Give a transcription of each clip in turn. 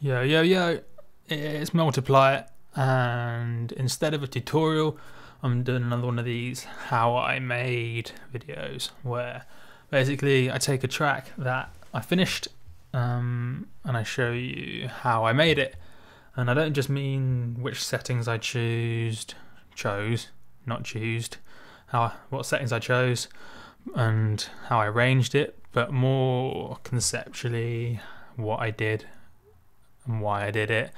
Yo, it's Multiplier, and instead of a tutorial, I'm doing another one of these how I made videos, where basically I take a track that I finished and I show you how I made it. And I don't just mean which settings I what settings I chose and how I arranged it, but more conceptually what I did and why I did it,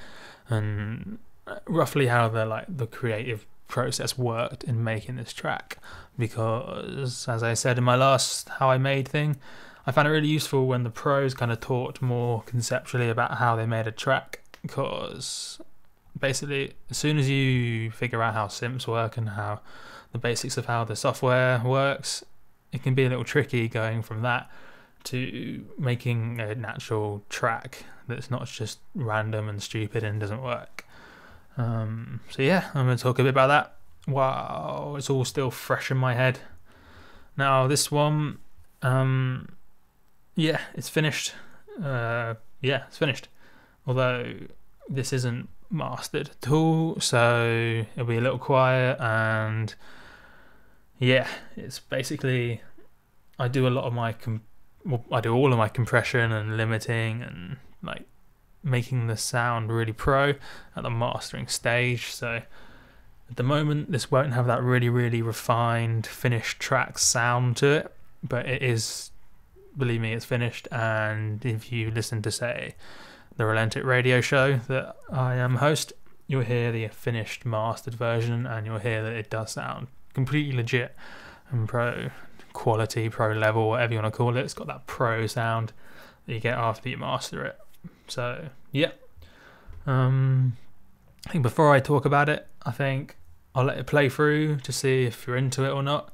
and roughly how the creative process worked in making this track. Because as I said in my last how I made thing, I found it really useful when the pros kind of talked more conceptually about how they made a track, because basically as soon as you figure out how synths work and how the basics of how the software works, it can be a little tricky going from that to making a natural track that's not just random and stupid and doesn't work. So yeah, I'm going to talk a bit about that while it's all still fresh in my head. Now this one, it's finished. It's finished. Although this isn't mastered at all, so it'll be a little quiet, and yeah, it's basically I do all of my compression and limiting and like making the sound really pro at the mastering stage. So at the moment this won't have that really refined finished track sound to it, but it is, believe me, it's finished. And if you listen to, say, the Relentik radio show that I am host, you'll hear the finished mastered version, and you'll hear that it does sound completely legit and pro quality, pro level, whatever you want to call it. It's got that pro sound that you get after you master it. So yeah, I think before I talk about it, I think I'll let it play through to see if you're into it or not,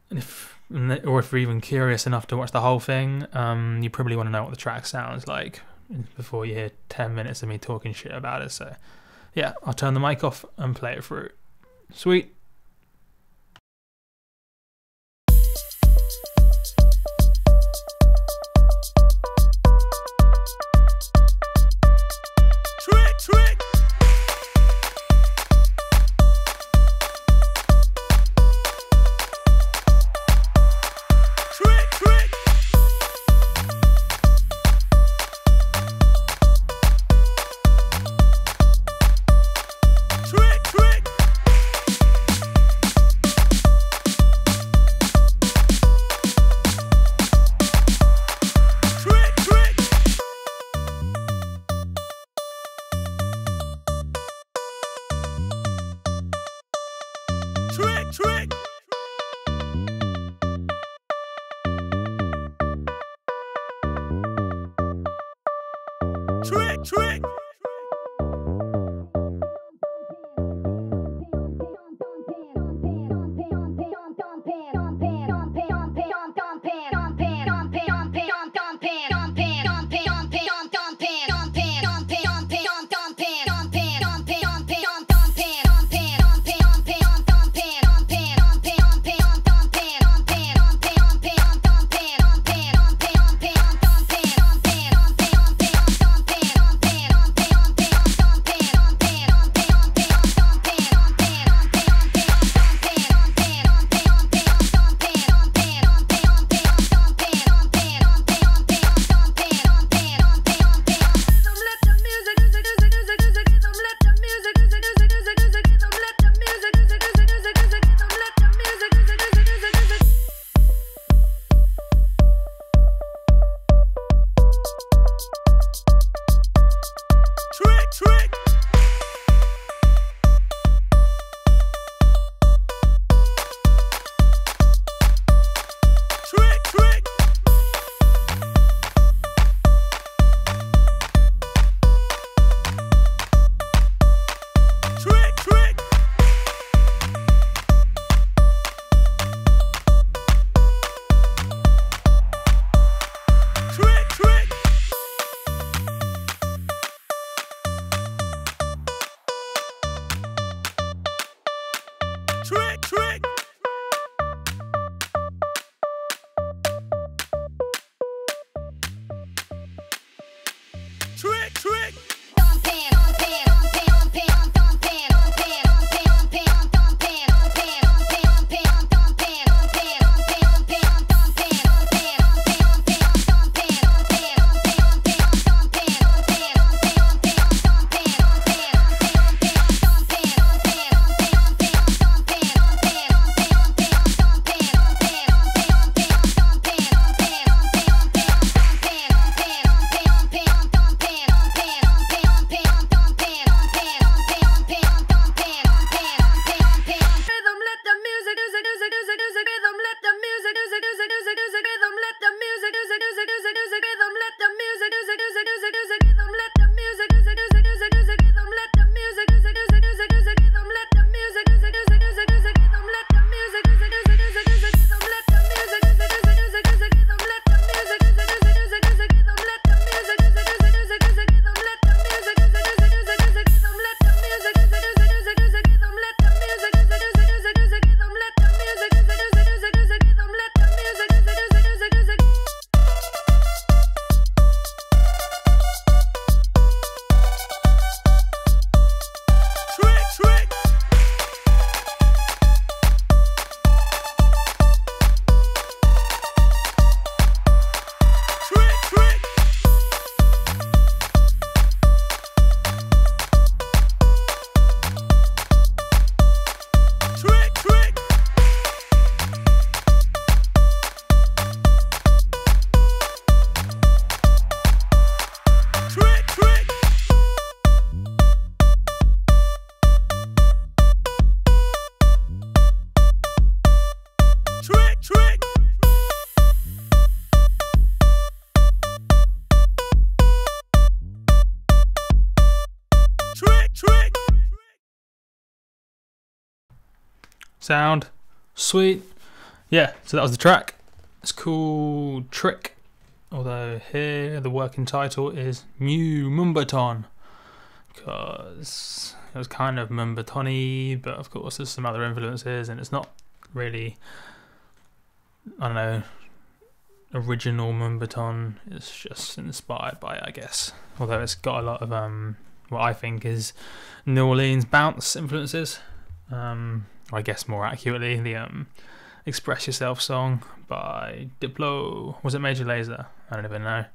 and if you're even curious enough to watch the whole thing. You probably want to know what the track sounds like before you hear 10 minutes of me talking shit about it. So yeah, I'll turn the mic off and play it through. Sweet. Trick. Sound sweet. Yeah, so that was the track. It's called Trick, although here the working title is New Mumbaton, because it was kind of Mumbaton-y, but of course there's some other influences, and it's not really, I don't know, original Mumbaton. It's just inspired by it, I guess, although it's got a lot of what I think is New Orleans bounce influences. I guess more accurately, the Express Yourself song by Diplo. Was it Major Lazer? I don't even know.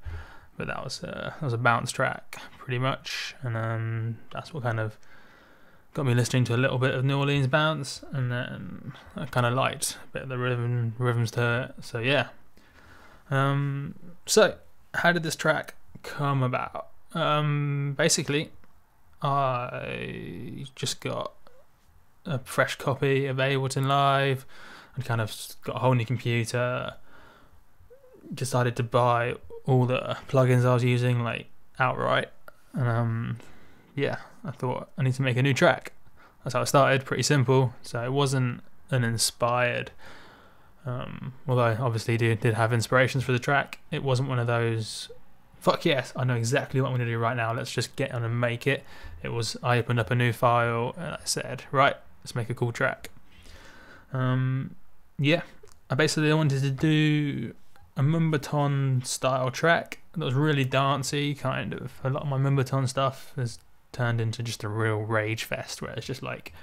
But that was a bounce track, pretty much. And that's what kind of got me listening to a little bit of New Orleans bounce. And then I kind of liked a bit of the rhythms to it. So yeah. So how did this track come about? Basically, I just got a fresh copy of Ableton Live and kind of got a whole new computer. Decided to buy all the plugins I was using like outright, and yeah, I thought I need to make a new track. That's how it started, pretty simple. So it wasn't an inspired, although I obviously did have inspirations for the track. It wasn't one of those, fuck yes, I know exactly what I'm going to do right now, let's just get on and make it. It was, I opened up a new file and I said, right, let's make a cool track. Yeah, I basically wanted to do a Mumbaton style track that was really dancey, kind of. A lot of my Mumbaton stuff has turned into just a real rage fest where it's just like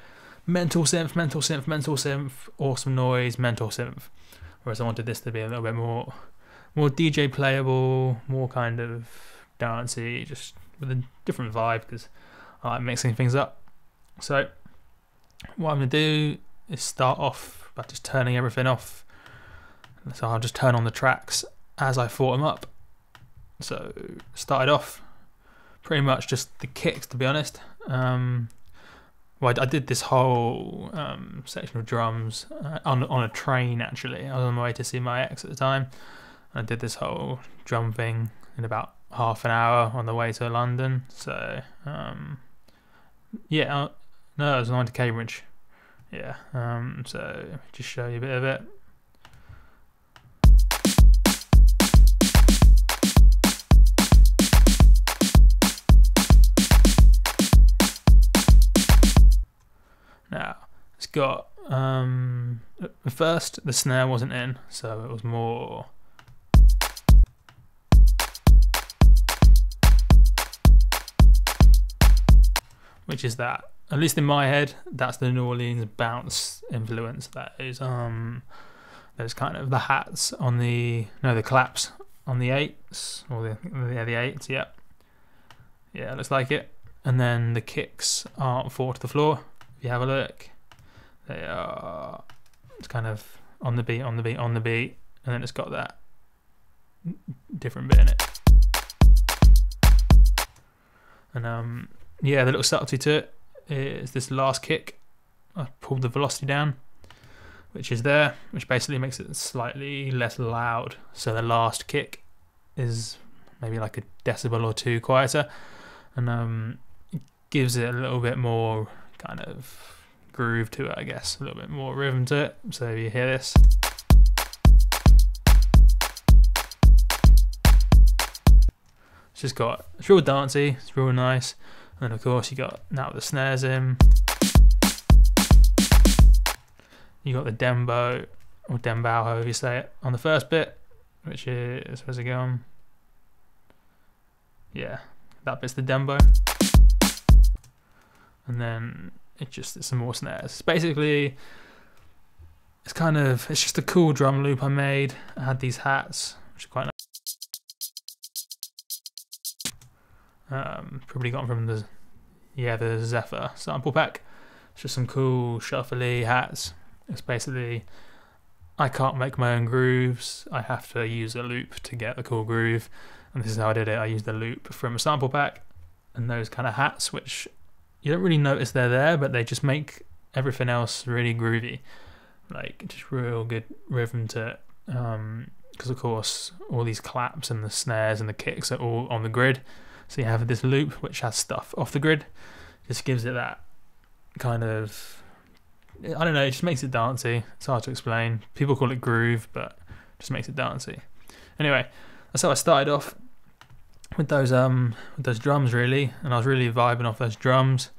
mental synth, mental synth, mental synth, awesome noise, mental synth. Whereas I wanted this to be a little bit more DJ playable, more kind of dancey, just with a different vibe, because I like mixing things up. So what I'm going to do is start off by just turning everything off. So I'll just turn on the tracks as I thought them up. So started off pretty much just the kicks, to be honest. Well, I did this whole section of drums on a train, actually. I was on my way to see my ex at the time. I did this whole drum thing in about half an hour on the way to London. So yeah, no, it was on to Cambridge. Yeah, so just show you a bit of it. Now it's got at first the snare wasn't in, so it was more which is that, at least in my head, that's the New Orleans bounce influence. That is there's kind of the hats on the claps on the 8s, or the 8s, yeah, it looks like it. And then the kicks aren't 4 to the floor. If you have a look, they are, it's kind of on the beat, on the beat, on the beat, and then it's got that different bit in it. And yeah, the little subtlety to it is this last kick. I pulled the velocity down, which is there, which basically makes it slightly less loud. So the last kick is maybe like a decibel or 2 quieter, and it gives it a little bit more kind of groove to it, I guess, a little bit more rhythm to it. So you hear this. It's real dancey, it's real nice. And of course you got, now the snares in, you got the dembo, or dembao, however you say it, on the first bit, which is, where's it going? Yeah, that bit's the dembo. And then it's some more snares. It's basically, it's just a cool drum loop I made. I had these hats, which are quite nice. Probably got them from the Zephyr sample pack. It's just some cool shuffly hats. It's basically, I can't make my own grooves. I have to use a loop to get the cool groove, and this is how I did it. I used a loop from a sample pack and those kind of hats, which you don't really notice they're there, but they just make everything else really groovy, like just real good rhythm to it. Because of course all these claps and the snares and the kicks are all on the grid. So you have this loop which has stuff off the grid, just gives it that kind of, I don't know, it just makes it dancey. It's hard to explain. People call it groove, but it just makes it dancey. Anyway, that's how I started off with those drums really, and I was really vibing off those drums.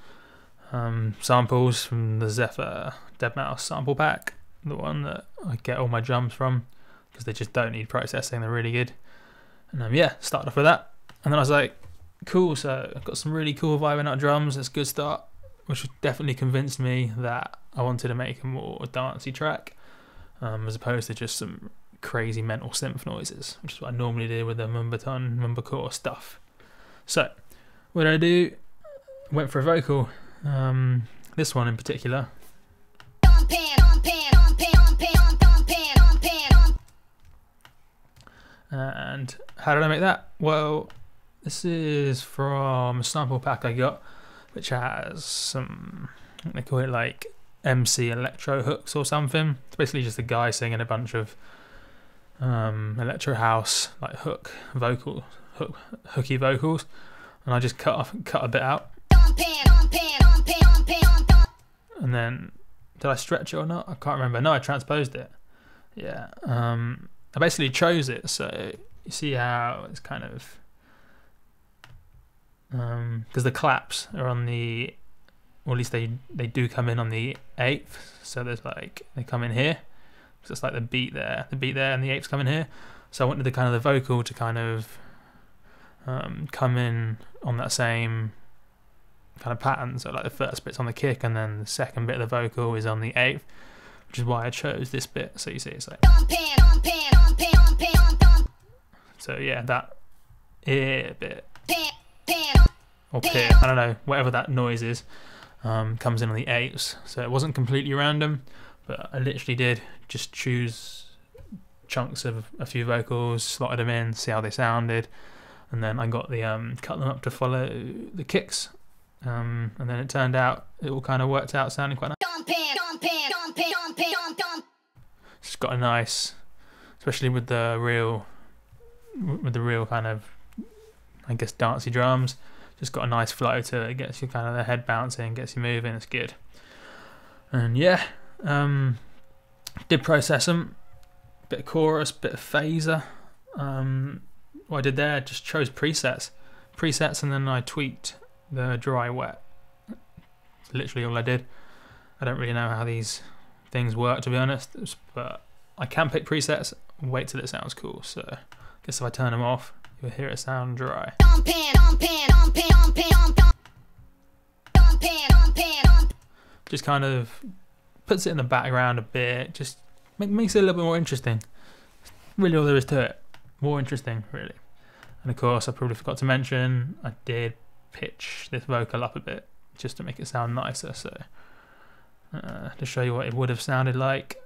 Samples from the Zephyr deadmau5 sample pack, the one that I get all my drums from, because they just don't need processing, they're really good. And yeah, started off with that, and then I was like, cool, so I've got some really cool vibing out drums, that's a good start, which definitely convinced me that I wanted to make a more dancey track, as opposed to just some crazy mental synth noises, which is what I normally do with the Mumbaton, Mumbacore stuff. So what did I do? Went for a vocal, this one in particular. And how did I make that? Well, this is from a sample pack I got, which has some, they call it like MC electro hooks or something. It's basically just a guy singing a bunch of electro house, like hooky vocals, and I just cut a bit out. And then, did I stretch it or not? I can't remember. No, I transposed it. Yeah, I basically chose it, so you see how it's kind of, because the claps are on the, or at least they do come in on the 8th, so there's like, they come in here, so it's like the beat there, and the 8ths come in here. So I wanted the kind of the vocal to kind of come in on that same kind of pattern, so like the first bit's on the kick and then the second bit of the vocal is on the 8th, which is why I chose this bit. So you see it's like, so yeah, that ear bit, or peer, I don't know, whatever that noise is, comes in on the 8ths. So it wasn't completely random, but I literally did just choose chunks of a few vocals, slotted them in, see how they sounded, and then I got the cut them up to follow the kicks, and then it turned out it all kind of worked out sounding quite nice. It's got a nice, especially with the real kind of, I guess, dancey drums, just got a nice flow to it. It gets you kind of the head bouncing, gets you moving, it's good. And yeah, did process them, bit of chorus, bit of phaser. What I did there, just chose presets, and then I tweaked the dry wet. That's literally all I did. I don't really know how these things work, to be honest, but I can pick presets, wait till it sounds cool. So I guess if I turn them off, you'll hear it sound dry. just kind of puts it in the background a bit, just makes it a little bit more interesting. Really all there is to it. More interesting, really. And of course, I probably forgot to mention, I did pitch this vocal up a bit just to make it sound nicer. So to show you what it would have sounded like.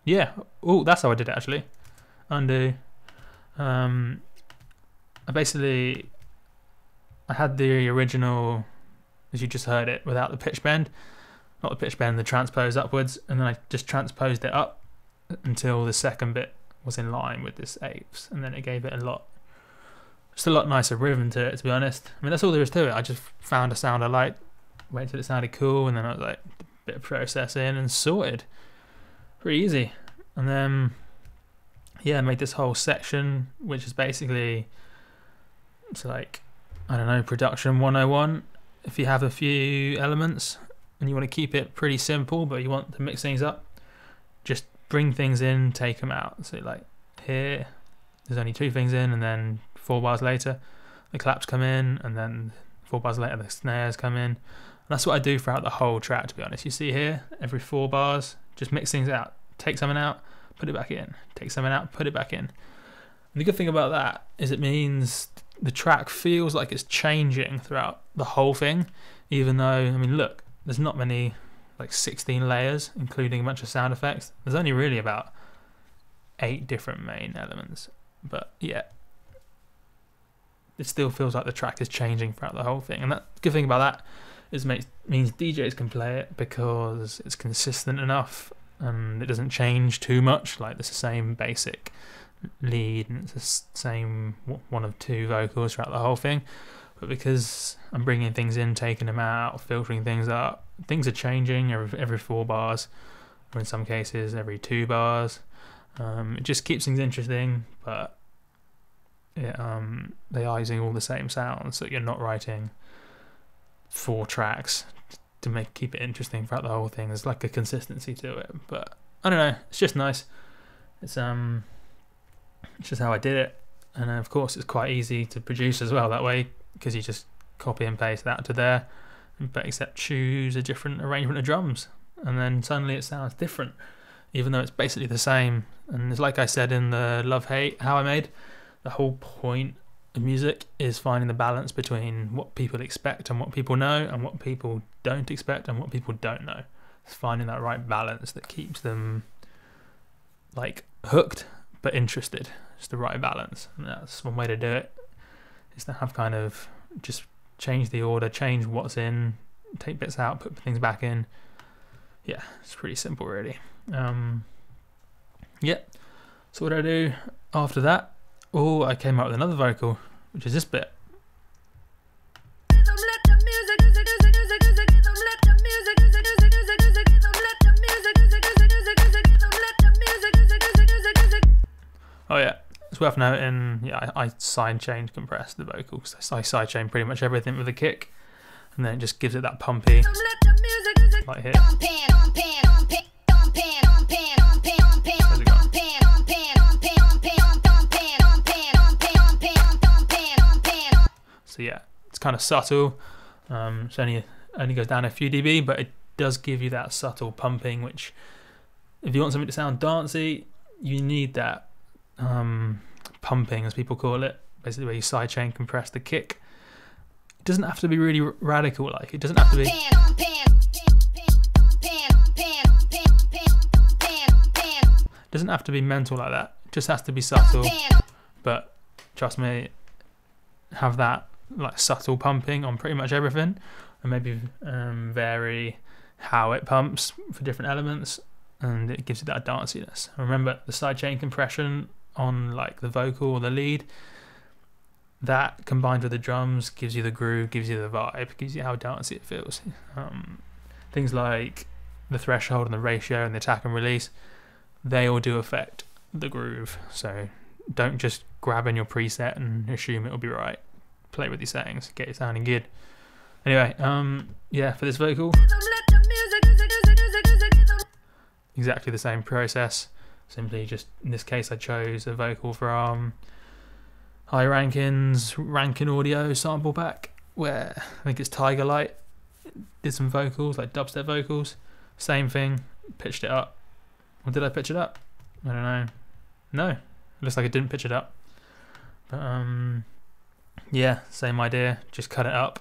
Yeah. Oh, that's how I did it actually. Undo. I had the original, as you just heard it, without the pitch bend. Not the pitch bend, the transpose upwards, and then I just transposed it up until the second bit was in line with this eighths, and then it gave it a lot nicer rhythm to it, to be honest. I mean, that's all there is to it. I just found a sound I liked, waited till it sounded cool, and then I was like, a bit of processing and sorted. Pretty easy. And then, yeah, I made this whole section, which is basically, it's like, I don't know, production 101. If you have a few elements and you want to keep it pretty simple, but you want to mix things up, just bring things in, take them out. So like here, there's only 2 things in, and then 4 bars later, the claps come in, and then 4 bars later, the snares come in. And that's what I do throughout the whole track, to be honest. You see here, every 4 bars, just mix things out. Take something out, put it back in. Take something out, put it back in. And the good thing about that is it means the track feels like it's changing throughout the whole thing, even though, I mean, look, there's not many, like 16 layers, including a bunch of sound effects. There's only really about 8 different main elements. But yeah, it still feels like the track is changing throughout the whole thing. And the good thing about that is means DJs can play it because it's consistent enough and it doesn't change too much. Like it's the same basic lead and it's the same 1 of 2 vocals throughout the whole thing. But because I'm bringing things in, taking them out, filtering things up, things are changing every 4 bars, or in some cases every 2 bars. It just keeps things interesting, but they are using all the same sounds, so you're not writing 4 tracks to keep it interesting throughout the whole thing. There's like a consistency to it, but I don't know, it's just nice. It's just how I did it, and of course it's quite easy to produce as well that way, because you just copy and paste that to there, but except choose a different arrangement of drums, and then suddenly it sounds different, even though it's basically the same. And it's like I said in the Love Hate How I Made, the whole point of music is finding the balance between what people expect and what people know, and what people don't expect and what people don't know. It's finding that right balance that keeps them like hooked but interested. It's the right balance, and that's one way to do it, is to have kind of just change the order, change what's in, take bits out, put things back in. Yeah, it's pretty simple really. Yeah, so what did I do after that? Oh, I came up with another vocal, which is this bit. Oh yeah, it's worth noting, yeah, I sidechain compress the vocal, because I sidechain pretty much everything with a kick, and then it just gives it that pumpy, like here. So yeah, it's kind of subtle, so only goes down a few dB, but it does give you that subtle pumping, which, if you want something to sound dancey, you need that pumping, as people call it, basically where you sidechain compress the kick. It doesn't have to be really radical, like it doesn't have to be. It doesn't have to be mental like that. It just has to be subtle. But trust me, have that like subtle pumping on pretty much everything, and maybe vary how it pumps for different elements, and it gives it that danciness. Remember, the sidechain compression on like the vocal or the lead, that combined with the drums gives you the groove, gives you the vibe, gives you how dancey it feels. Things like the threshold and the ratio and the attack and release, they all do affect the groove. So don't just grab in your preset and assume it'll be right. Play with your settings, get it sounding good. Anyway, yeah, for this vocal, exactly the same process. Simply just, in this case, I chose a vocal from High Rankins Rankin Audio sample pack, where I think it's Tiger Light did some vocals, like dubstep vocals. Same thing, pitched it up. Or did I pitch it up? I don't know. No, it looks like I didn't pitch it up. But yeah, same idea, just cut it up,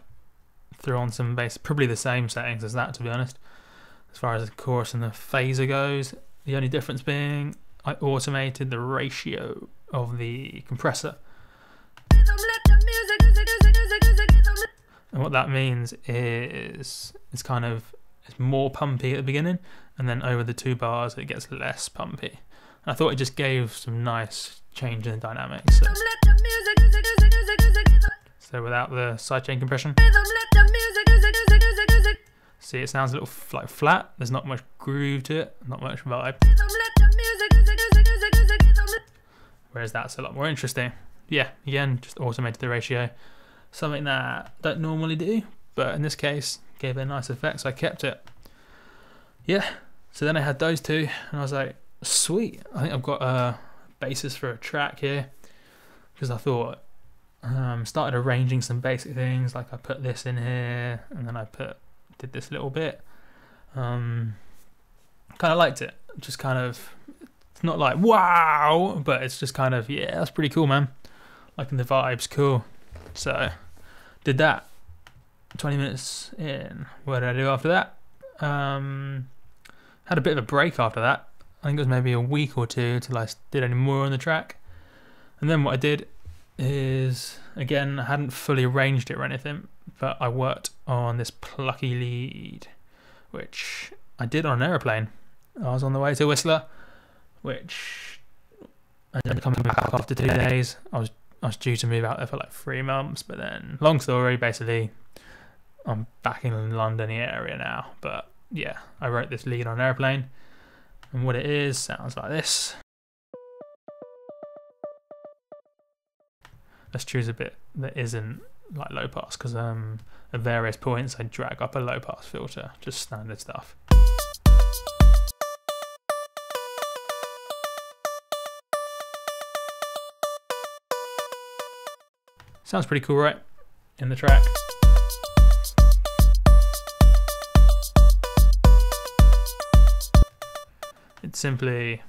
threw on some bass, probably the same settings as that, to be honest. As far as the chorus and the phaser goes, the only difference being I automated the ratio of the compressor. And what that means is it's more pumpy at the beginning, and then over the 2 bars it gets less pumpy. And I thought it just gave some nice change in the dynamics. So without the sidechain compression, see, it sounds a little like flat. There's not much groove to it, not much vibe. Whereas that's a lot more interesting. Yeah, again, just automated the ratio. Something that I don't normally do, but in this case, gave it a nice effect, so I kept it. Yeah, so then I had those two, and I was like, sweet. I think I've got a basis for a track here, because I thought, started arranging some basic things, like I put this in here, and then I did this little bit. Kind of liked it. Just kind of, it's not like wow, but it's just kind of, yeah, that's pretty cool, man. Liking the vibes, cool. So did that. 20 minutes in. What did I do after that? Had a bit of a break after that. I think it was maybe a week or two till I did any more on the track. And then what I did is, again, I hadn't fully arranged it or anything, but I worked on this plucky lead, which I did on an aeroplane. I was on the way to Whistler, which I ended up coming back after 2 days. I was due to move out there for like 3 months, but then, long story, basically, I'm back in the London area now. But yeah, I wrote this lead on an airplane, and what it is sounds like this. Let's choose a bit that isn't like low pass, because at various points I drag up a low pass filter, just standard stuff. Sounds pretty cool, right? In the track. It's simply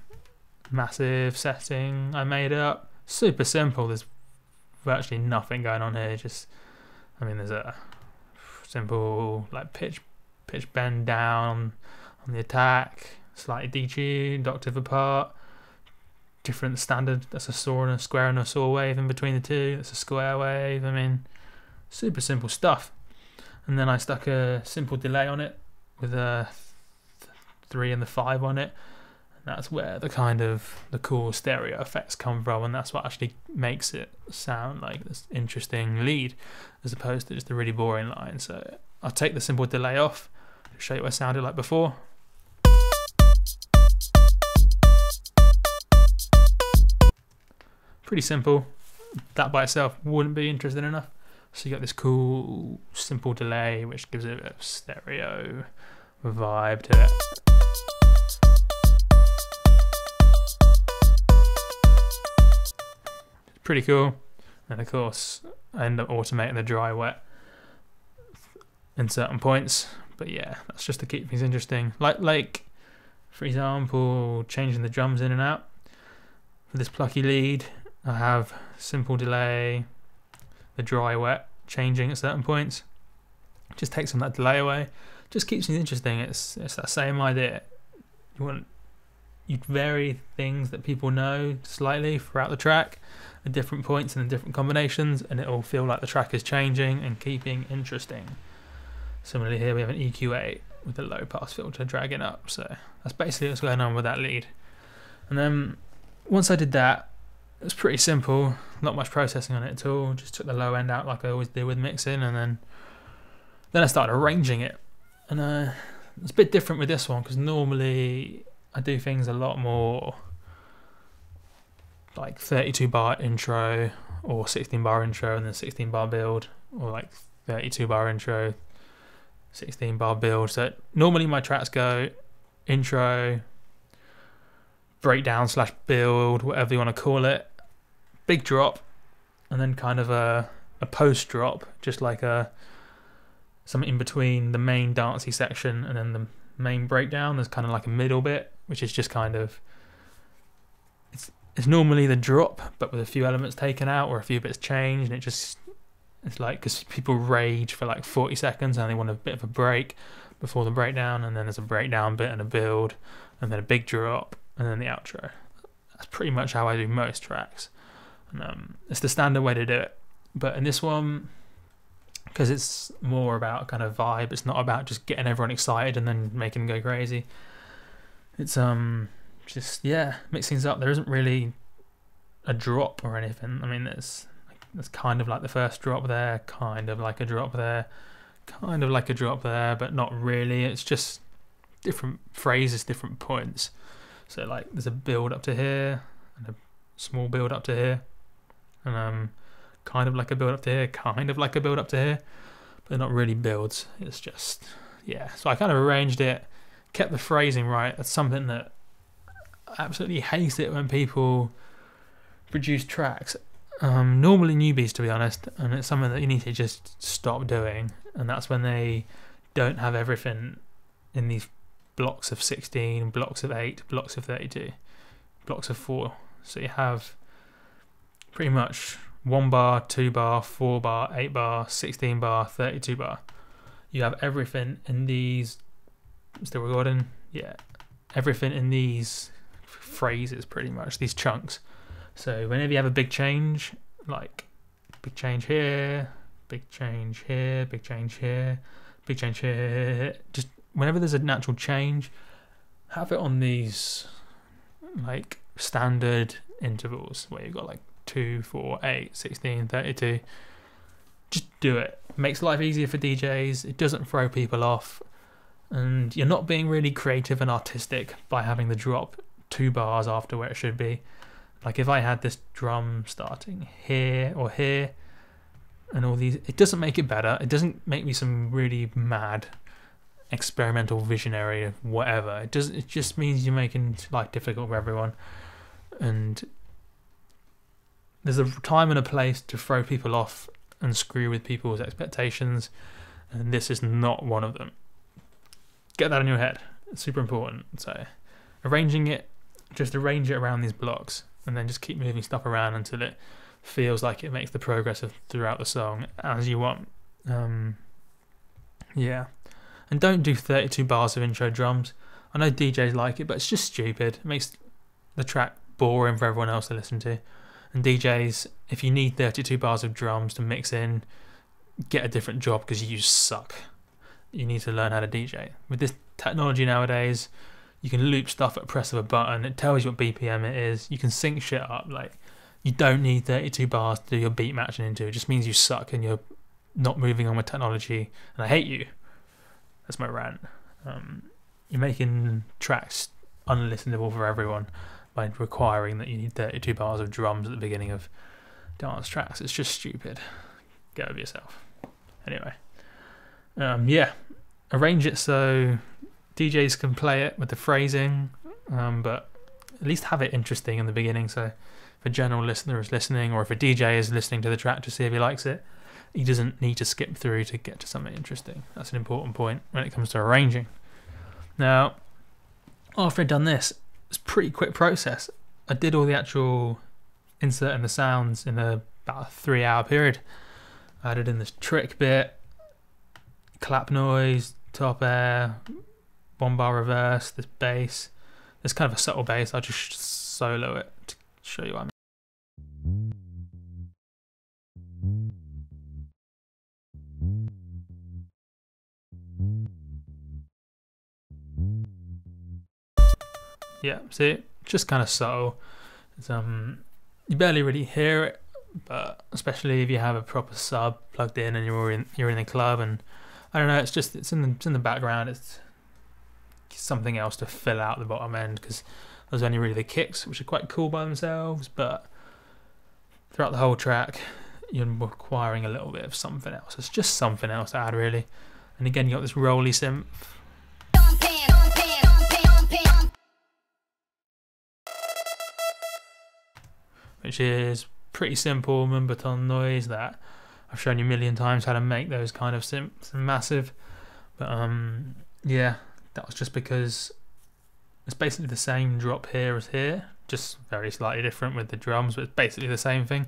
massive setting I made up. Super simple. There's virtually nothing going on here. Just, I mean, there's a simple like pitch bend down on the attack, slightly detuned, octave apart. Different standard, that's a saw and a square and a saw wave in between the two, that's a square wave. I mean, super simple stuff. And then I stuck a simple delay on it with a 3 and the 5 on it, and that's where the kind of the cool stereo effects come from, and that's what actually makes it sound like this interesting lead as opposed to just a really boring line. So I'll take the simple delay off to show you what it sounded like before. Pretty simple. That by itself wouldn't be interesting enough. So you got this cool simple delay which gives it a stereo vibe to it. Pretty cool. And of course I end up automating the dry wet in certain points. But yeah, that's just to keep things interesting. Like for example, changing the drums in and out. For this plucky lead, I have simple delay, the dry wet changing at certain points. Just takes some of that delay away. Just keeps things interesting. It's that same idea. You vary things that people know slightly throughout the track at different points and in different combinations, and it'll feel like the track is changing and keeping interesting. Similarly here we have an EQ8 with the low pass filter dragging up. So that's basically what's going on with that lead. And then once I did that, it was pretty simple, not much processing on it at all. Just took the low end out like I always do with mixing, and then I started arranging it. And it's a bit different with this one, because normally I do things a lot more like 32 bar intro or 16 bar intro and then 16 bar build, or like 32 bar intro, 16 bar build. So normally my tracks go intro, breakdown / build, whatever you want to call it, big drop, and then kind of a post drop, just like something in between the main dancey section and then the main breakdown. There's kind of like a middle bit, which is just kind of, it's normally the drop, but with a few elements taken out or a few bits changed, and it's like, because people rage for like 40 seconds and they want a bit of a break before the breakdown, and then there's a breakdown bit and a build, and then a big drop, and then the outro. That's pretty much how I do most tracks. And, it's the standard way to do it. But in this one, because it's more about kind of vibe, it's not about just getting everyone excited and then making them go crazy. It's just, yeah, mix things up. There isn't really a drop or anything. I mean, there's kind of like the first drop there, kind of like a drop there, kind of like a drop there, but not really. It's just different phrases, different points. So like there's a build up to here and a small build up to here, and kind of like a build up to here, kind of like a build up to here, but they're not really builds. It's just, yeah. So I kind of arranged it, kept the phrasing right. That's something that I absolutely hate it when people produce tracks, normally newbies to be honest, and it's something that you need to just stop doing. And that's when they don't have everything in these blocks of 16, blocks of 8, blocks of 32, blocks of 4. So you have pretty much 1 bar, 2 bar, 4 bar, 8 bar, 16 bar, 32 bar. You have everything in these, still recording? Yeah. Everything in these phrases pretty much, these chunks. So whenever you have a big change, like big change here, big change here, big change here, big change here, just whenever there's a natural change, have it on these like standard intervals where you've got like 2, 4, 8, 16, 32. Just do it. Makes life easier for DJs. It doesn't throw people off, and you're not being really creative and artistic by having the drop 2 bars after where it should be. Like if I had this drum starting here or here and all these, it doesn't make it better. It doesn't make me some really mad experimental visionary whatever. It just means you're making life difficult for everyone, and there's a time and a place to throw people off and screw with people's expectations, and this is not one of them. Get that in your head. It's super important. So arranging it, just arrange it around these blocks, and then just keep moving stuff around until it feels like it makes the progress throughout the song as you want. Yeah. And don't do 32 bars of intro drums. I know DJs like it, but it's just stupid. It makes the track boring for everyone else to listen to. And DJs, if you need 32 bars of drums to mix in, get a different job because you suck. You need to learn how to DJ. With this technology nowadays, you can loop stuff at press of a button. It tells you what BPM it is. You can sync shit up. Like, you don't need 32 bars to do your beat matching into. It just means you suck and you're not moving on with technology. And I hate you. That's my rant. You're making tracks unlistenable for everyone by requiring that you need 32 bars of drums at the beginning of dance tracks. It's just stupid. Get over yourself. Anyway. Yeah. Arrange it so DJs can play it with the phrasing, but at least have it interesting in the beginning. So if a general listener is listening, or if a DJ is listening to the track to see if he likes it, he doesn't need to skip through to get to something interesting. That's an important point when it comes to arranging. Now, after I'd done this, it's a pretty quick process. I did all the actual inserting the sounds in about a 3-hour period. I added in this trick bit, clap noise, top air, 1 bar reverse, this bass. There's kind of a subtle bass. I'll just solo it to show you what I mean. Yeah, see, just kind of subtle. It's, you barely really hear it, but especially if you have a proper sub plugged in and you're in the club, and I don't know, it's in the background. It's something else to fill out the bottom end, because there's only really the kicks, which are quite cool by themselves, but throughout the whole track you're requiring a little bit of something else. It's just something else to add, really. And again, you got this rolly synth, which is pretty simple mumbaton noise that I've shown you a million times how to make those kind of massive. But yeah, that was just because it's basically the same drop here as here, just very slightly different with the drums, but it's basically the same thing.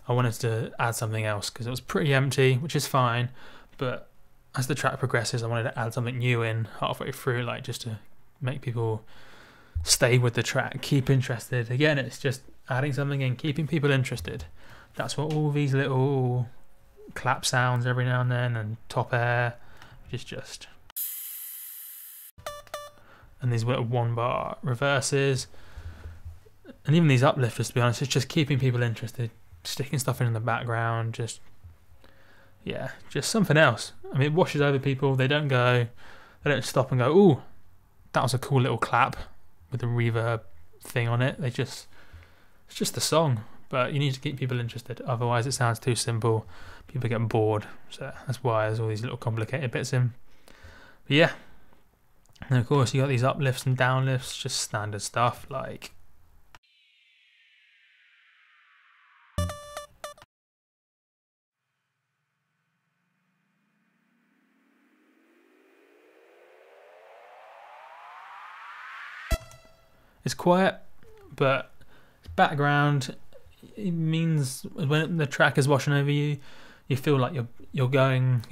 I wanted to add something else because it was pretty empty, which is fine, but as the track progresses I wanted to add something new in halfway through, like just to make people stay with the track, keep interested. Again, it's just adding something in, keeping people interested. That's what all these little clap sounds every now and then, and top air, just and these little 1-bar reverses, and even these uplifters, to be honest, it's just keeping people interested, sticking stuff in the background, just something else. I mean, it washes over people. They don't stop and go, ooh, that was a cool little clap with the reverb thing on it. It's just a song, but you need to keep people interested, otherwise it sounds too simple, people get bored. So that's why there's all these little complicated bits in. But yeah, and of course you got these uplifts and downlifts, just standard stuff like it's quiet, but background, it means when the track is washing over you, you feel like you're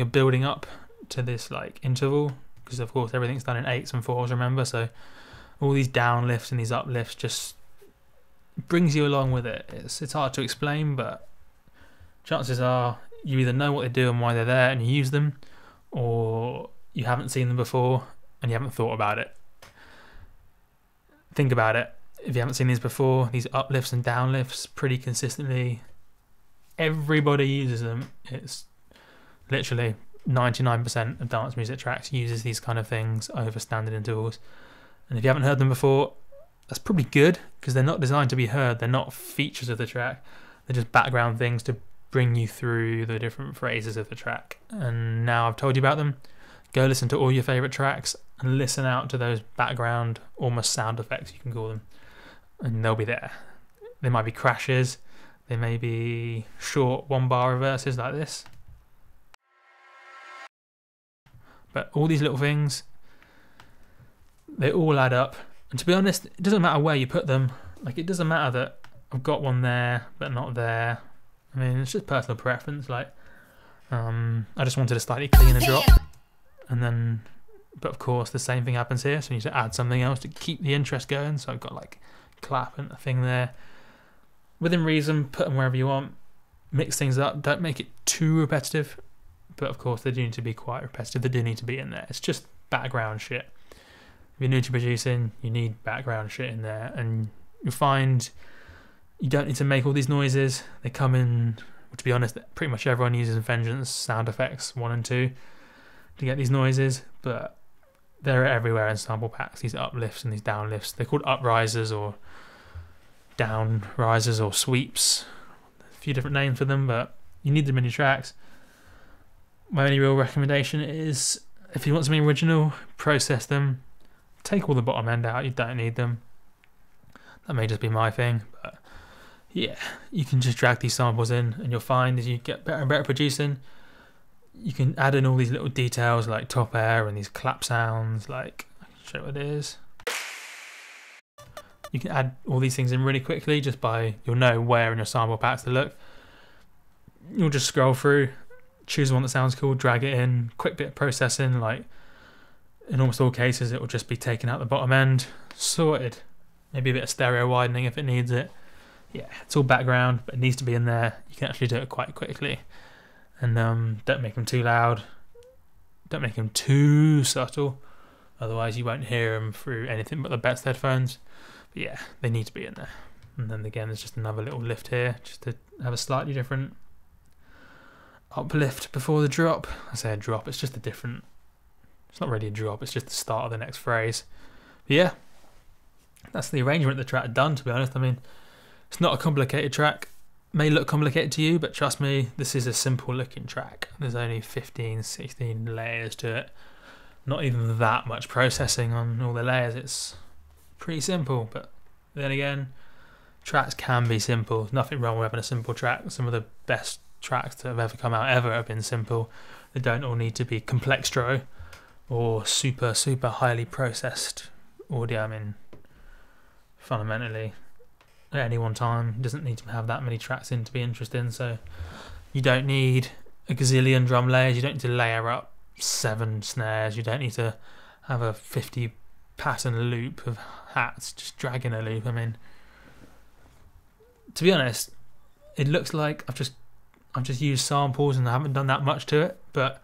building up to this like interval, because of course everything's done in 8s and 4s, remember, so all these downlifts and these uplifts just brings you along with it. It's hard to explain, but chances are you either know what they do and why they're there and you use them, or you haven't seen them before and you haven't thought about it. Think about it. If you haven't seen these before, these uplifts and downlifts pretty consistently, everybody uses them. It's literally 99% of dance music tracks uses these kind of things over standard intervals. And if you haven't heard them before, that's probably good, because they're not designed to be heard. They're not features of the track. They're just background things to bring you through the different phrases of the track. And now I've told you about them, go listen to all your favourite tracks and listen out to those background, almost sound effects you can call them, and they'll be there. They might be crashes, they may be short 1-bar reverses like this, but all these little things, they all add up. And to be honest, it doesn't matter where you put them. Like, it doesn't matter that I've got one there but not there. I mean, it's just personal preference. Like, I just wanted a slightly cleaner drop, and then but of course the same thing happens here, so you need to add something else to keep the interest going. So I've got like clap and a thing there. Within reason, put them wherever you want, mix things up, don't make it too repetitive, but of course they do need to be quite repetitive, they do need to be in there. It's just background shit. If you're new to producing, you need background shit in there, and you'll find you don't need to make all these noises. They come in, to be honest, pretty much everyone uses Vengeance sound effects 1 and 2 to get these noises, but they're everywhere in sample packs, these uplifts and these downlifts. They're called uprisers or down risers or sweeps. A few different names for them, but you need them in your tracks. My only real recommendation is, if you want something original, process them. Take all the bottom end out, you don't need them. That may just be my thing, but yeah, you can just drag these samples in, and you'll find as you get better and better producing, you can add in all these little details like top air and these clap sounds, like, I can show you what it is. You can add all these things in really quickly just by, you'll know where in your sample packs to look. You'll just scroll through, choose one that sounds cool, drag it in, quick bit of processing, like in almost all cases it will just be taking out the bottom end, sorted. Maybe a bit of stereo widening if it needs it. Yeah, it's all background, but it needs to be in there. You can actually do it quite quickly. And don't make them too loud, don't make them too subtle, otherwise you won't hear them through anything but the best headphones. But yeah, they need to be in there. And then again, there's just another little lift here, just to have a slightly different uplift before the drop. I say a drop, it's just a different, it's not really a drop, it's just the start of the next phrase. But yeah, that's the arrangement of the track done, to be honest. I mean, it's not a complicated track. May look complicated to you, but trust me, this is a simple looking track. There's only 15, 16 layers to it. Not even that much processing on all the layers. It's pretty simple, but then again, tracks can be simple. Nothing wrong with having a simple track. Some of the best tracks that have ever come out ever have been simple. They don't all need to be complextro or super highly processed audio. I mean, fundamentally, at any one time, it doesn't need to have that many tracks in to be interesting. So you don't need a gazillion drum layers. You don't need to layer up 7 snares. You don't need to have a 50 pattern loop of hats just dragging a loop. I mean, to be honest, it looks like I've just used samples and I haven't done that much to it, but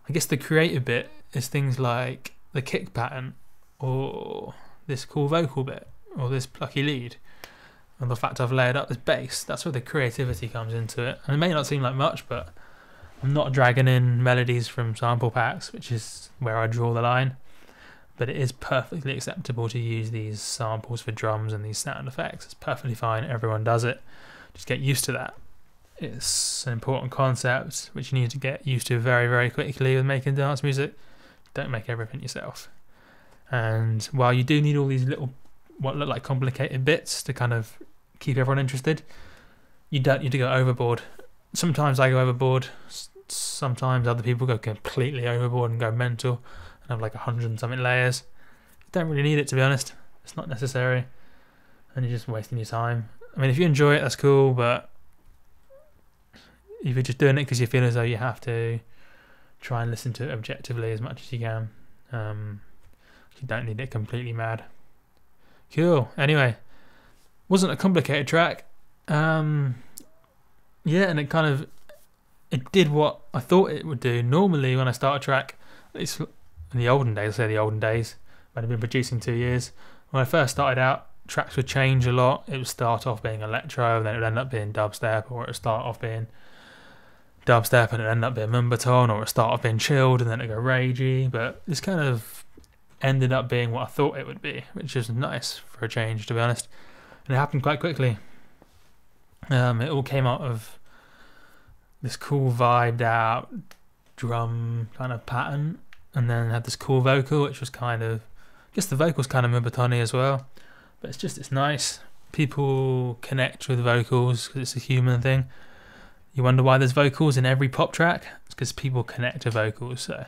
I guess the creative bit is things like the kick pattern or this cool vocal bit or this plucky lead and the fact I've layered up this bass. That's where the creativity comes into it. And it may not seem like much, but I'm not dragging in melodies from sample packs, which is where I draw the line. But it is perfectly acceptable to use these samples for drums and these sound effects. It's perfectly fine. Everyone does it. Just get used to that. It's an important concept which you need to get used to very, very quickly with making dance music. Don't make everything yourself. And while you do need all these little, what look like complicated bits to kind of keep everyone interested, you don't need to go overboard. Sometimes I go overboard. Sometimes other people go completely overboard and go mental and have like 100 and something layers. You don't really need it, to be honest. It's not necessary, and you're just wasting your time. I mean, if you enjoy it, that's cool, but if you're just doing it because you feel as though you have to, try and listen to it objectively as much as you can. You don't need it completely mad. Cool. Anyway, wasn't a complicated track. Yeah, and it did what I thought it would do. Normally, when I start a track, it's in the olden days. I say the olden days. I'd been producing 2 years. When I first started out, tracks would change a lot. It would start off being electro, and then it would end up being dubstep, or it would start off being dubstep and it end up being Mumbaton, or it start off being chilled and then it go ragey. But this kind of ended up being what I thought it would be, which is nice for a change, to be honest. And it happened quite quickly. It all came out of this cool vibed out drum kind of pattern, and then had this cool vocal, which was kind of, I guess the vocal's kind of Mumbatoni as well, but it's nice. People connect with vocals because it's a human thing. You wonder why there's vocals in every pop track? It's because people connect to vocals. So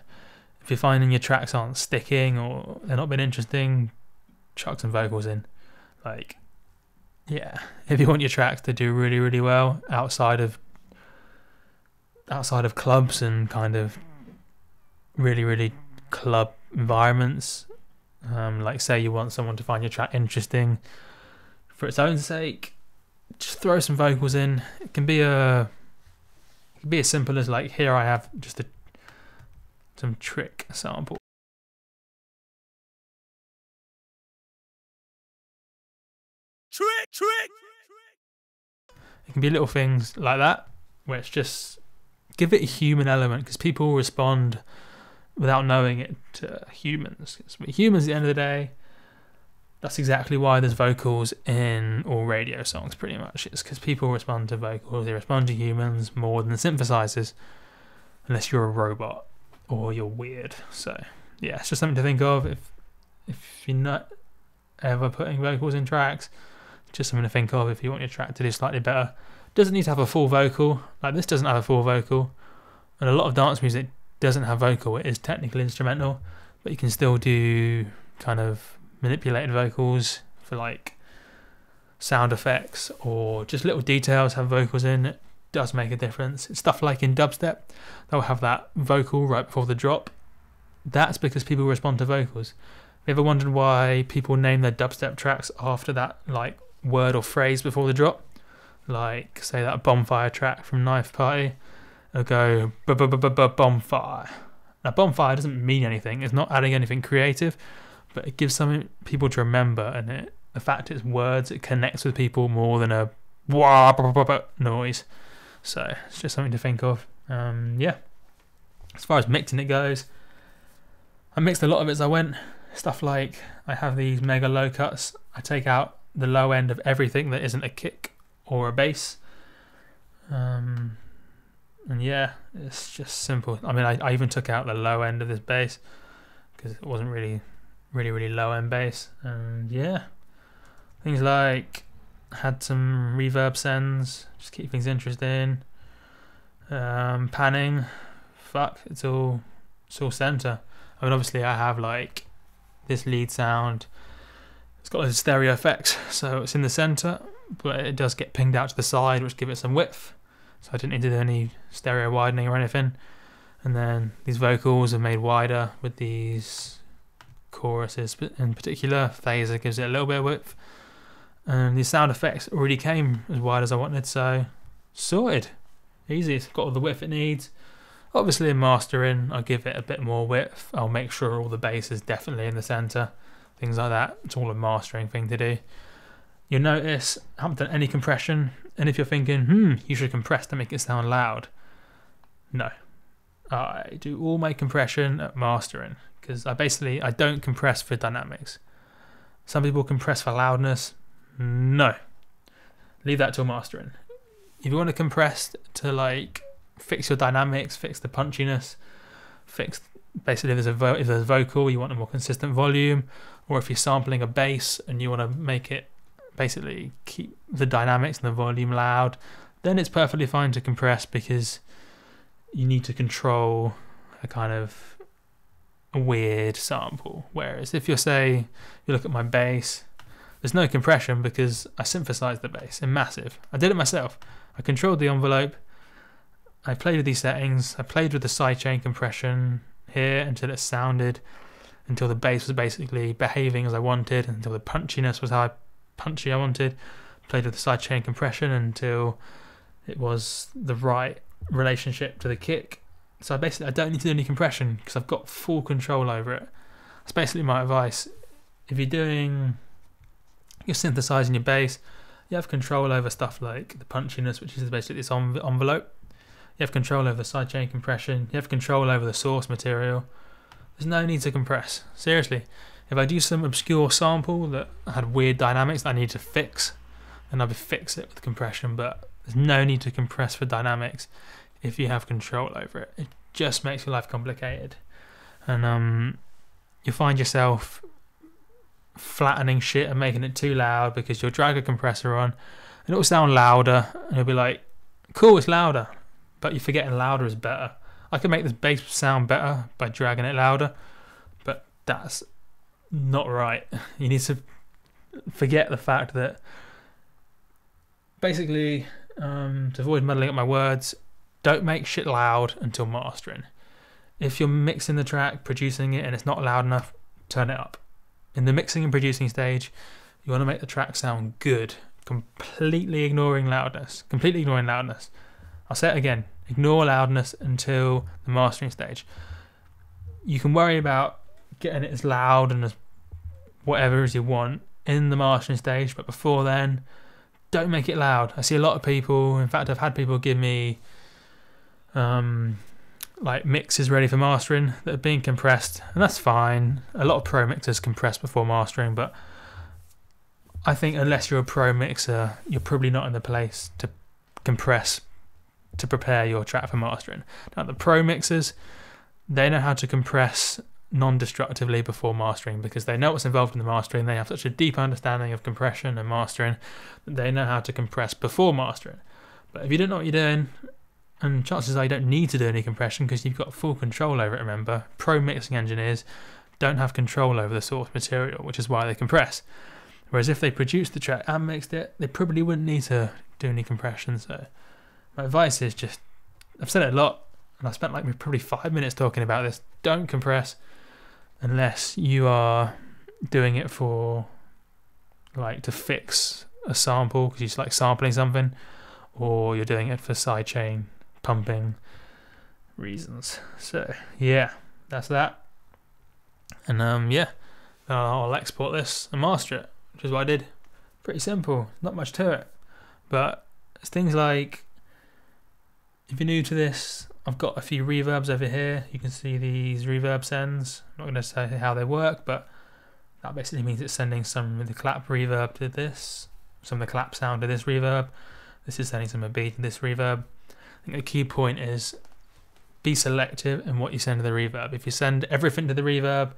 if you're finding your tracks aren't sticking or they're not being interesting, chuck some vocals in. Like, yeah, if you want your tracks to do really, really well outside of clubs and kind of really, really club environments, like say you want someone to find your track interesting for its own sake, just throw some vocals in. It can be as simple as like, here I have just some trick sample. Trick. It can be little things like that, where it's just give it a human element, because people respond without knowing it to humans. Humans, at the end of the day, that's exactly why there's vocals in all radio songs, pretty much. It's because people respond to vocals, they respond to humans more than synthesizers, unless you're a robot or you're weird. So yeah, it's just something to think of. If you're not ever putting vocals in tracks, just something to think of if you want your track to do slightly better. Doesn't need to have a full vocal. Like, this doesn't have a full vocal, and a lot of dance music doesn't have vocal. It is technically instrumental, but you can still do kind of manipulated vocals for like sound effects, or just little details have vocals in. It does make a difference. It's stuff like in dubstep, they'll have that vocal right before the drop. That's because people respond to vocals. Have you ever wondered why people name their dubstep tracks after that like word or phrase before the drop? Like, say that Bonfire track from Knife Party, it'll go bonfire. Now, bonfire doesn't mean anything. It's not adding anything creative, but it gives something people to remember, and the fact it's words, it connects with people more than a wah noise. So it's just something to think of. Yeah. As far as mixing it goes, I mixed a lot of it as I went. Stuff like, I have these mega low cuts. I take out the low end of everything that isn't a kick or a bass. And yeah, it's just simple. I mean, I even took out the low end of this bass because it wasn't really low end bass. And yeah, things like had some Reverb Sends, just keep things interesting. Panning, fuck, it's all center. I mean, obviously I have like this lead sound, it's got loads of stereo effects, so it's in the center, but it does get pinged out to the side, which give it some width, so I didn't need to do any stereo widening or anything. And then these vocals are made wider with these choruses in particular. Phaser gives it a little bit of width, and these sound effects already came as wide as I wanted, so sorted, easy. It's got all the width it needs. Obviously in mastering I'll give it a bit more width, I'll make sure all the bass is definitely in the center, things like that. It's all a mastering thing to do. You'll notice I haven't done any compression, and if you're thinking you should compress to make it sound loud, no, I do all my compression at mastering, because I don't compress for dynamics. Some people compress for loudness. No, leave that till mastering. If you want to compress to like fix your dynamics, fix the punchiness, fix basically if there's vocal, you want a more consistent volume, or if you're sampling a bass and you want to make it basically keep the dynamics and the volume loud, then it's perfectly fine to compress, because you need to control a kind of a weird sample. Whereas if you look at my bass, there's no compression because I synthesized the bass in massive. I did it myself. I controlled the envelope, I played with these settings, I played with the sidechain compression here until until the bass was basically behaving as I wanted, until the punchiness was how punchy I wanted. Played with the sidechain compression until it was the right relationship to the kick. So I don't need to do any compression because I've got full control over it. That's basically my advice. If you're synthesizing your bass, you have control over stuff like the punchiness, which is basically this envelope. You have control over the sidechain compression. You have control over the source material. There's no need to compress. Seriously, if I do some obscure sample that had weird dynamics that I need to fix, then I'll fix it with compression, but there's no need to compress for dynamics if you have control over it. It just makes your life complicated. And you find yourself flattening shit and making it too loud because you'll drag a compressor on and it'll sound louder, and you'll be like, cool, it's louder, but you're forgetting louder is better. I can make this bass sound better by dragging it louder, but that's not right. You need to forget the fact that basically, to avoid muddling up my words, don't make shit loud until mastering. If you're mixing the track, producing it, and it's not loud enough, turn it up. In the mixing and producing stage, you want to make the track sound good, completely ignoring loudness. I'll say it again, ignore loudness until the mastering stage. You can worry about getting it as loud and as whatever as you want in the mastering stage, but before then, don't make it loud. I see a lot of people, in fact I've had people give me like mixes ready for mastering that are being compressed, and that's fine. A lot of pro mixers compress before mastering, but I think unless you're a pro mixer, you're probably not in the place to compress to prepare your track for mastering. Now the pro mixers, they know how to compress non-destructively before mastering because they know what's involved in the mastering. They have such a deep understanding of compression and mastering that they know how to compress before mastering. But if you don't know what you're doing, and chances are you don't need to do any compression because you've got full control over it, remember, pro mixing engineers don't have control over the source material, which is why they compress. Whereas if they produced the track and mixed it, they probably wouldn't need to do any compression. So my advice is just, I've said it a lot, and I've spent like probably 5 minutes talking about this, don't compress unless you are doing it for like to fix a sample because you're like sampling something, or you're doing it for sidechain pumping reasons. So yeah, that's that. And yeah, I'll export this and master it, which is what I did. Pretty simple, not much to it. But it's things like, if you're new to this, I've got a few reverbs over here. You can see these Reverb Sends. I'm not going to say how they work, but that basically means it's sending some of the clap reverb to this, some of the clap sound to this reverb. This is sending some of the beat to this reverb. I think the key point is be selective in what you send to the reverb. If you send everything to the reverb,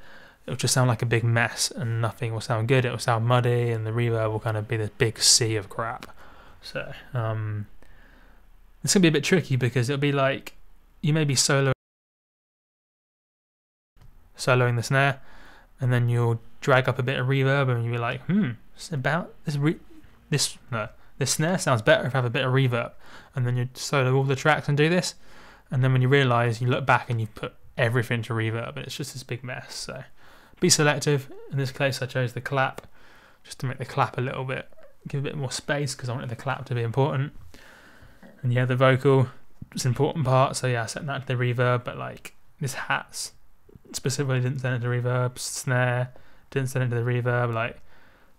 it'll just sound like a big mess and nothing will sound good. It will sound muddy and the reverb will kind of be this big sea of crap. So it's gonna be a bit tricky because it'll be like you may be soloing the snare, and then you'll drag up a bit of reverb and you'll be like, it's about this snare sounds better if I have a bit of reverb, and then you solo all the tracks and do this, and then when you realise, you look back and you've put everything to reverb and it's just this big mess. So be selective. In this case I chose the clap just to make the clap a little bit, give a bit more space because I wanted the clap to be important. And yeah, the vocal is an important part, so yeah, I set that to the reverb, but like this hats specifically didn't send it to reverb, snare didn't send it to the reverb. Like,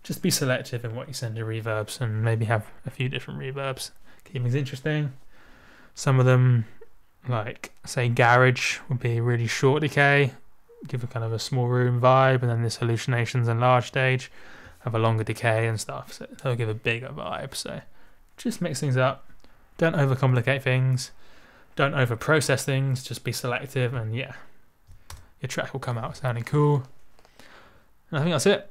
just be selective in what you send to reverbs and maybe have a few different reverbs. Keep things interesting. Some of them, like say garage, would be really short decay, give a kind of a small room vibe, and then this hallucinations and large stage have a longer decay and stuff, so they'll give a bigger vibe. So just mix things up. Don't overcomplicate things. Don't over-process things. Just be selective, and yeah, your track will come out sounding cool. And I think that's it.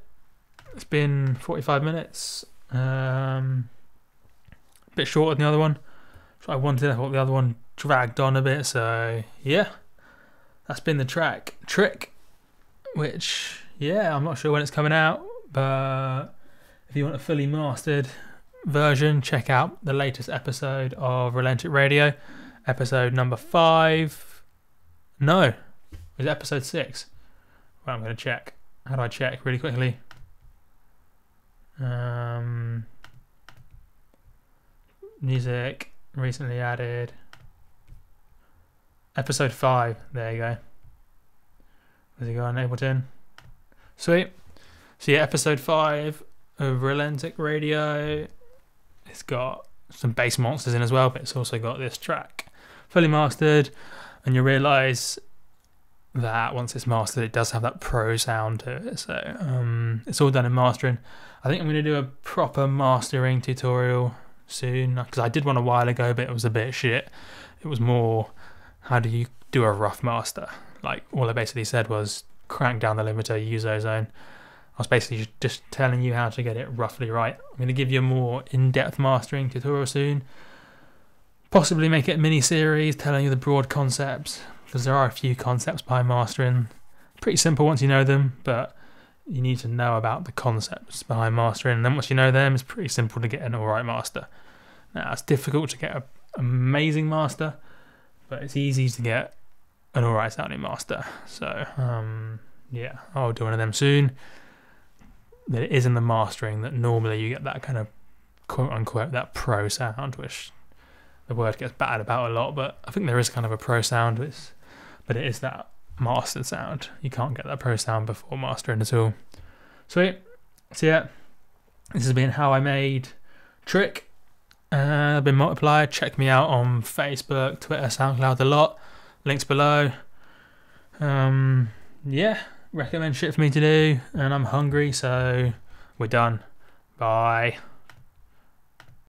It's been 45 minutes. A bit shorter than the other one. So I thought the other one dragged on a bit. So yeah, that's been the track Trick. Which yeah, I'm not sure when it's coming out, but if you want a fully mastered version, check out the latest episode of Relentik Radio, episode number 5. No, it was episode 6. Well, I'm going to check. How do I check really quickly? Music recently added, episode 5. There you go. Does it go on Ableton? Sweet. So yeah, episode 5 of Relentik Radio. It's got some bass monsters in as well, but it's also got this track fully mastered, and you realise that once it's mastered it does have that pro sound to it. So it's all done in mastering. I think I'm going to do a proper mastering tutorial soon, because I did one a while ago but it was a bit shit. It was more, how do you do a rough master? Like, all I basically said was crank down the limiter, use ozone. I was basically just telling you how to get it roughly right. I'm going to give you a more in-depth mastering tutorial soon. Possibly make it a mini-series telling you the broad concepts, because there are a few concepts behind mastering. Pretty simple once you know them, but you need to know about the concepts behind mastering, and then once you know them, it's pretty simple to get an alright master. Now, it's difficult to get an amazing master, but it's easy to get an alright sounding master. So, yeah, I'll do one of them soon. That it is in the mastering that normally you get that kind of quote-unquote that pro sound, which the word gets battered about a lot, but I think there is kind of a pro sound, but it is that mastered sound. You can't get that pro sound before mastering at all. Sweet. So yeah, this has been how I made Trick. I've been Multiplier. Check me out on Facebook, Twitter, SoundCloud a lot. Links below. Yeah, recommend shit for me to do, and I'm hungry, so we're done. Bye.